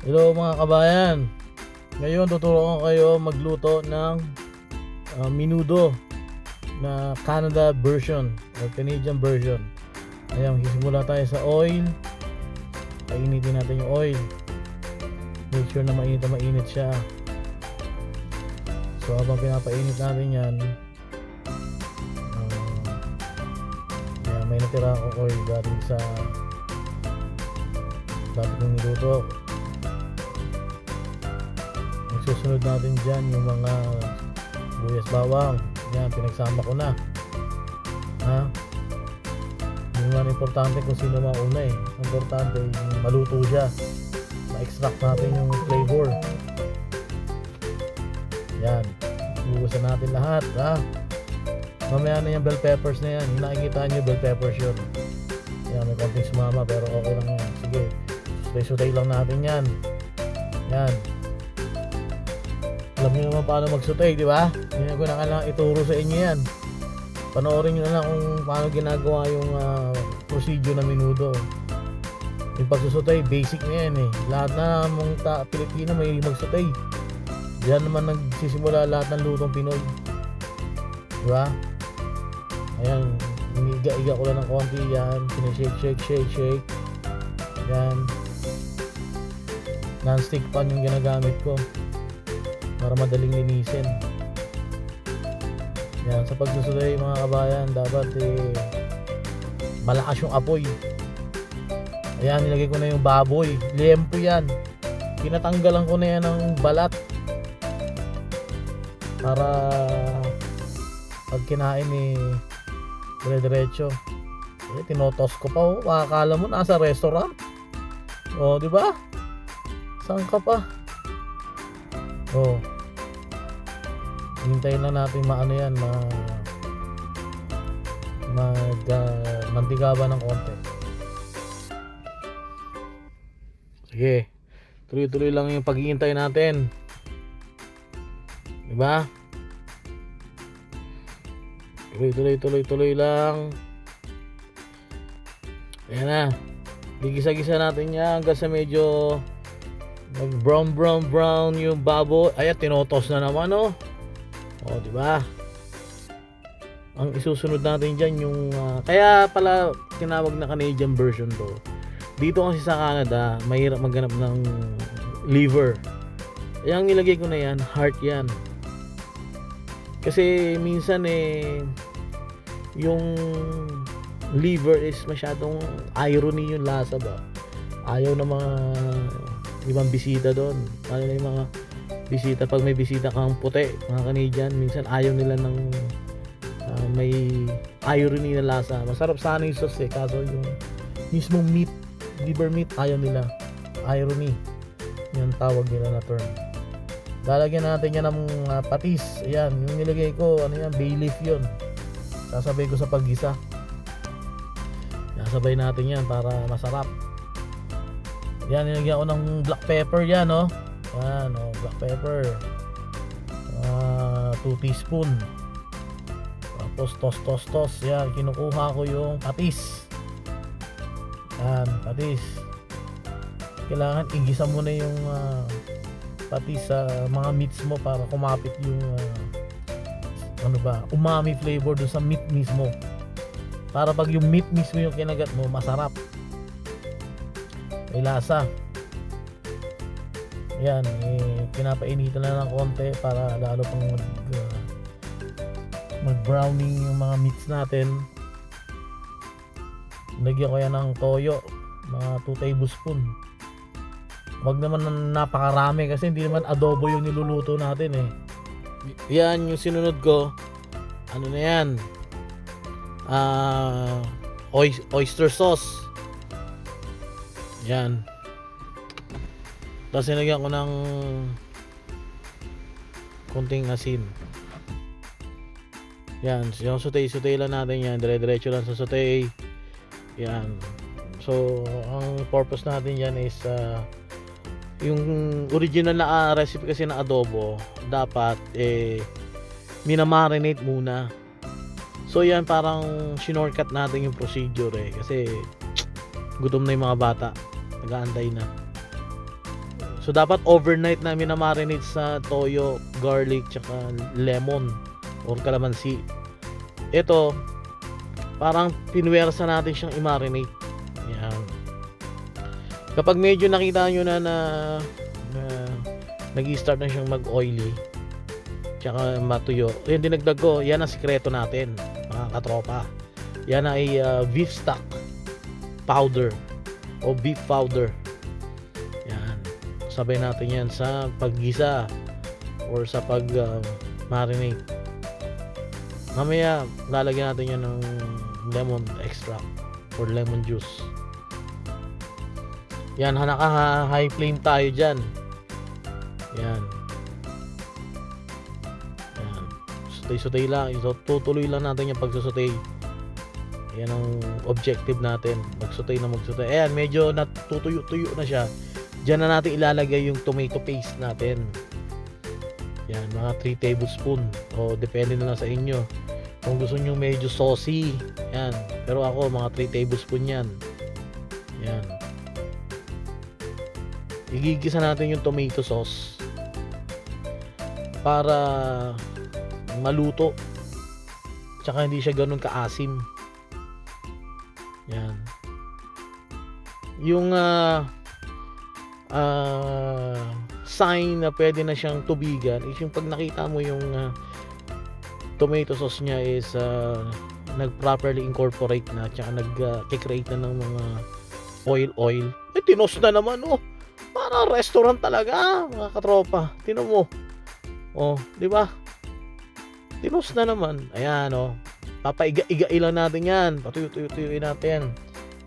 Hello mga kabayan. Ngayon tuturuan ko kayo magluto ng menudo na Canada version o Canadian version. Ayan, magsisimula tayo sa oil. Painitin natin yung oil. Make sure na mainit siya. So habang pinapainit natin yan, ayan, may natira akong oil galing sa dati kong niluto. Susunod natin dyan yung mga buyas bawang. Yan, pinagsama ko na. Ha? Hindi naman importante kung sino mauna eh. Importante yung maluto siya. Ma-extract natin yung flavor. Yan. Bubusan natin lahat. Ha? Mamaya na yung bell peppers na yan. Yung nakikita nyo bell peppers yun. Yan, may konting sumama pero okay lang yan. Sige. Sutay-sutay lang natin yan. Yan. Alam niyo naman paano magsutay, di ba? Hindi ko na kailangan ituro sa inyo yan. Panoorin nyo na lang kung paano ginagawa yung procedure na menudo. Yung pagsusutay, basic na yan eh. Lahat na mong Pilipino may magsutay. Diyan naman nagsisimula lahat ng lutong Pinoy. Di ba? Ayan, iniga-iga ko lang ng konti yan. Shake. Yan. Non-stick pan yung ginagamit ko para madaling linisin. Yan, sa pagsusutay mga kabayan, dapat malakas yung apoy. Ayan, nilagay ko na yung baboy. Liempo yan. Pinatanggalan ko na yan ng balat para pag kinain dire-diretso. Tinotos ko pa oh. Makakala mo nasa restaurant. Oh, di ba? Saan ka pa? Oh. Hintayin lang natin maano yan, mantika ba ng konti. Sige. Tuloy-tuloy lang yung paghihintay natin. Diba? Tuloy lang. Ayan na. Gigisa-gisa natin yan hanggang sa medyo mag brown yung baboy. Ayan, tinotos na naman oh. Oh, di ba? Ang isusunod natin diyan yung kaya pala tinawag na Canadian version to. Dito kasi sa Canada, mahirap maghanap ng liver. Yang nilagay ko na yan, heart yan. Kasi minsan yung liver is masyadong irony yung lasa ba. Ayaw ng mga ibang bisita doon. Lalo na yung mga bisita, pag may bisita kang puti, mga Canadian, minsan ayaw nila ng may irony na lasa. Masarap sana yung sauce kaso yung mismong meat, liver meat, ayaw nila. Irony, yung tawag nila na term. Lalagyan natin yan ng patis. Ayan, yung nilagay ko, ano yan, bay leaf yun. Sasabay ko sa paggisa. Sabay natin yan para masarap. Yan, nilagyan ko ng black pepper yan, oh. Yan, oh, black pepper. 2 teaspoon. Tapos tos. Yan, kinukuha ko yung patis. Yan, patis. Kailangan igisa mo na yung patis sa mga meats mo para kumapit yung umami flavor doon sa meat mismo. Para pag yung meat mismo yung kinagat mo, masarap. May lasa. Yan, pinapainitan na ng konti para lalo pang mag-browning yung mga meats natin. Lagyan ko yan ng toyo, mga 2 tablespoon. Wag naman napakarami kasi hindi naman adobo yung niluluto natin eh. Yan yung sinunod ko. Ano na yan? Oyster sauce. Yan. Tapos nilagyan ko ng konting asin. Yan, yung sutay lang natin yan, dire-diretso lang sa sutay. Yan. So ang purpose natin yan is yung original na recipe kasi na adobo dapat minamarinate muna. So yan, parang shinortcut natin yung procedure kasi gutom na yung mga bata, nag-aantay na. So dapat overnight namin na marinate sa toyo, garlic, tsaka lemon or kalamansi. Ito, parang pinuwersa natin siyang i-marinate. Yan. Kapag medyo nakita nyo na nag-i-start na siyang mag-oily, tsaka matuyo, yun dinagdag ko, yan ang sikreto natin, mga katropa. Yan ay beef stock powder o beef powder. Yan. Sabay natin yan sa paggisa or sa pag-marinate. Mamaya, lalagyan natin yan ng lemon extract or lemon juice. Yan, naka-high flame tayo dyan. Yan. Yan. Sutay-sutay lang. Tutuloy lang natin yung pagsusutay. Yan ang objective natin. Magsutay na magsutay. Ayan, medyo natutuyo-tuyo na siya. Diyan na natin ilalagay yung tomato paste natin. Yan, mga 3 tablespoon. O, depende na lang sa inyo. Kung gusto nyo medyo saucy, yan. Pero ako, mga 3 tablespoon yan. Yan. Igigisa natin yung tomato sauce para maluto. Tsaka hindi siya ganun kaasim. Yan. Yung sign na pwede na siyang tubigan is yung pag nakita mo yung tomato sauce niya is nag-properly incorporate na, tsaka nag-create na ng mga oil. Tinos na naman, oh. Para restaurant talaga, mga katropa. Tingnan mo. Oh, di ba? Tinos na naman. Ayan, oh. Papaiga-igai lang natin 'yan. Patuyo-tuyo-tuyuin natin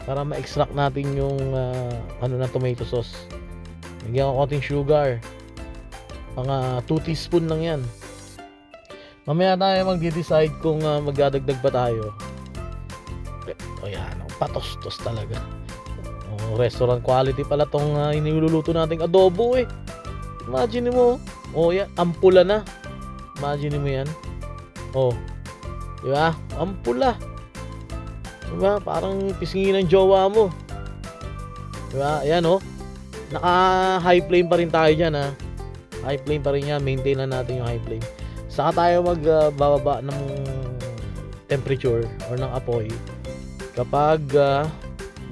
para ma-extract natin yung na tomato sauce. Lagyan ko konting sugar. Mga 2 teaspoon lang 'yan. Mamaya tayo magde-decide kung magdadagdag pa tayo. O yan, patos-tos talaga. Restaurant quality pala tong iniluluto nating adobo eh. Imagine mo. Yan, ampula na. Imagine mo yan. Di ba? Ampula. Di ba? Parang pisngin ng jowa mo. Di ba? Ayan naka high flame pa rin tayo dyan ha. High flame pa rin yan. Maintain lang natin yung high flame. Saka tayo magbababa ng temperature or ng apoy kapag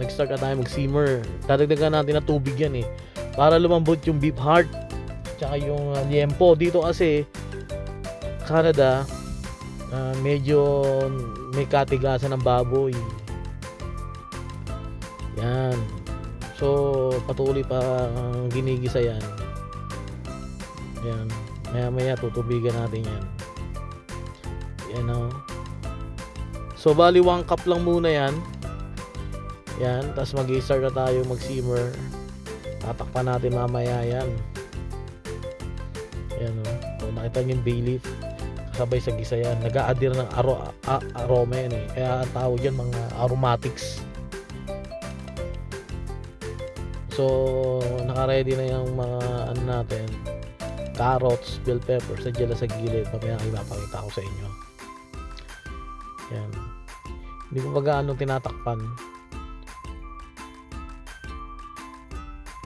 nag-start na tayo mag-simmer. Dadagdagan natin na tubig yan eh para lumambot yung beef heart tsaka yung liempo. Dito kasi Canada, medyo may katigasan ng baboy. Yan. So patuloy pa ang ginigisa yan. Yan. Maya tutubigan natin yan. Yan So bali 1 cup lang muna yan. Yan, tapos mag-i-start na tayo mag-simmer. Tatakpan natin mamaya yan. Yan So nakita niyo yung bay leaf. Kasabay sa gisa yan. Nag-a-adhere ng aroma yan eh. Kaya ang tawag yan mga aromatics. So naka-ready na yung mga natin. Carrots, bell peppers, sadya sa gilid. Mamaya ipapakita ko sa inyo. Yan. Hindi ko pa gaano tinatakpan.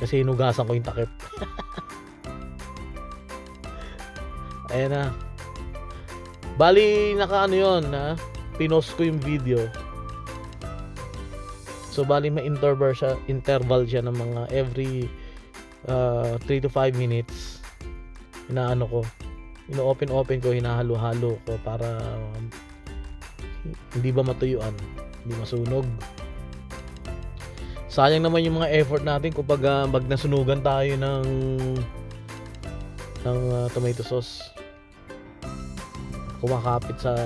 Kasi hinugasan ko yung takip. Ayan na. Bali, yun pinost ko yung video. So, bali may interval siya ng mga every 3 to 5 minutes. Ino-open ko, hinahalo-halo ko para hindi ba matuyuan, hindi masunog. Sayang naman yung mga effort natin kapag nasunugan tayo ng tomato sauce. Kumakapit sa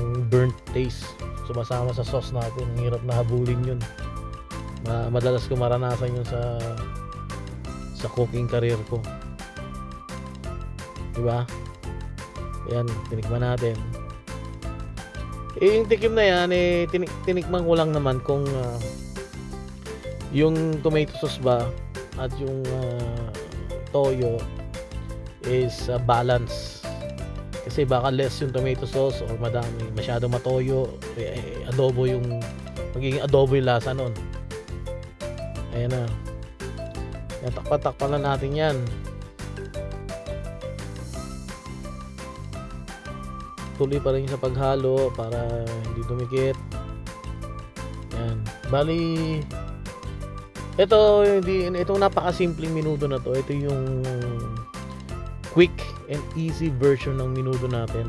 yung burnt taste. Sumasama sa sauce natin. Ang hirap na habulin yun. Madalas ko maranasan yun sa cooking career ko. Diba? Yan, tinikman natin. Yung tikim na yan, tinikman ko lang naman kung yung tomato sauce ba at yung toyo is balance. Kasi baka less yung tomato sauce or masyadong matoyo, adobo magiging adobo yung lasa nun. Ayan na. Yan, takpan lang natin yan. Tuloy pa rin sa paghalo para hindi dumikit. Yan. Bali, itong napakasimpleng menudo na to, ito yung quick and easy version ng menudo natin.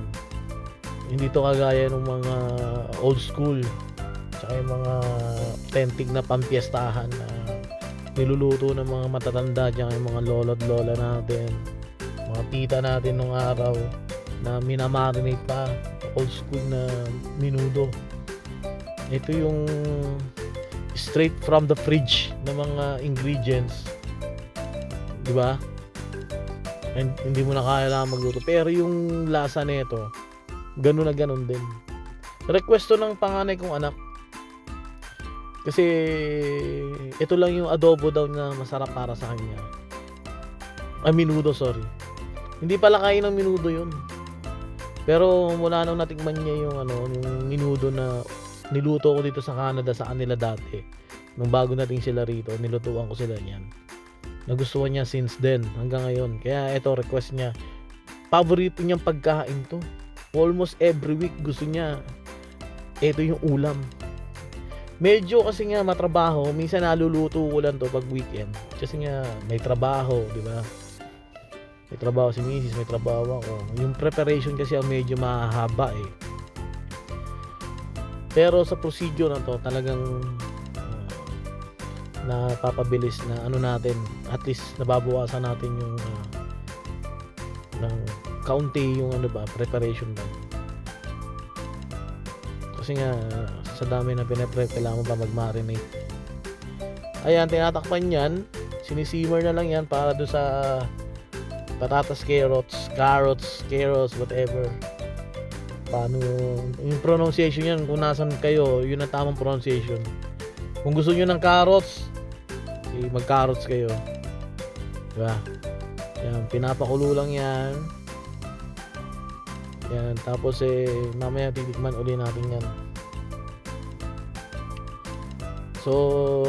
Hindi to kagaya ng mga old school tsaka yung mga authentic na pampiestahan na niluluto ng mga matatanda dyan, yung mga lolo't lola natin, mga tita natin nung araw na minamarinate pa, old school na menudo. Ito yung straight from the fridge na mga ingredients, di ba? And hindi mo na kailangan magluto, pero yung lasa nito ganun na ganun din. Request to ng panganay kong anak, kasi ito lang yung adobo daw na masarap para sa kanya. Menudo, sorry. Hindi pala kain ng menudo yun, pero mula nung natikman niya yung yung menudo na niluto ko dito sa Canada sa kanila dati, nung bago nating sila rito, nilutuan ko sila niyan, nagustuhan niya since then hanggang ngayon. Kaya ito, request niya, paborito niyang pagkain to, almost every week gusto niya ito yung ulam. Medyo kasi nga matrabaho, minsan naluluto ko lang to pag weekend kasi nga may trabaho, di ba? May trabaho si Mrs., may trabaho ako. Yung preparation kasi ang medyo mahaba eh. Pero sa procedure na to, talagang napapabilis na natin, at least nababawasan natin yung ng kaunti yung preparation ba. Kasi nga sa dami na pinaprep, kailangan mo pa mag-marinate. Ayan, tinatakpan yan, sinisimmer na lang yan para do sa patatas, carrots, whatever. Paano yung pronunciation yan, kung nasan kayo, yun ang tamang pronunciation. Kung gusto nyo ng carrots, mag-carrots kayo, diba? Yan, pinapakulo lang yan. Yan, tapos mamaya titikman uli natin yan. So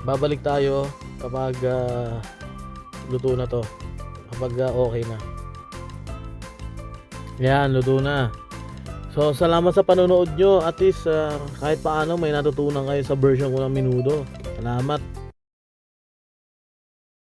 babalik tayo kapag luto na to, kapag okay na. Yan, luto na. So salamat sa panonood nyo. At least kahit paano may natutunan kayo sa version ko ng menudo. Salamat.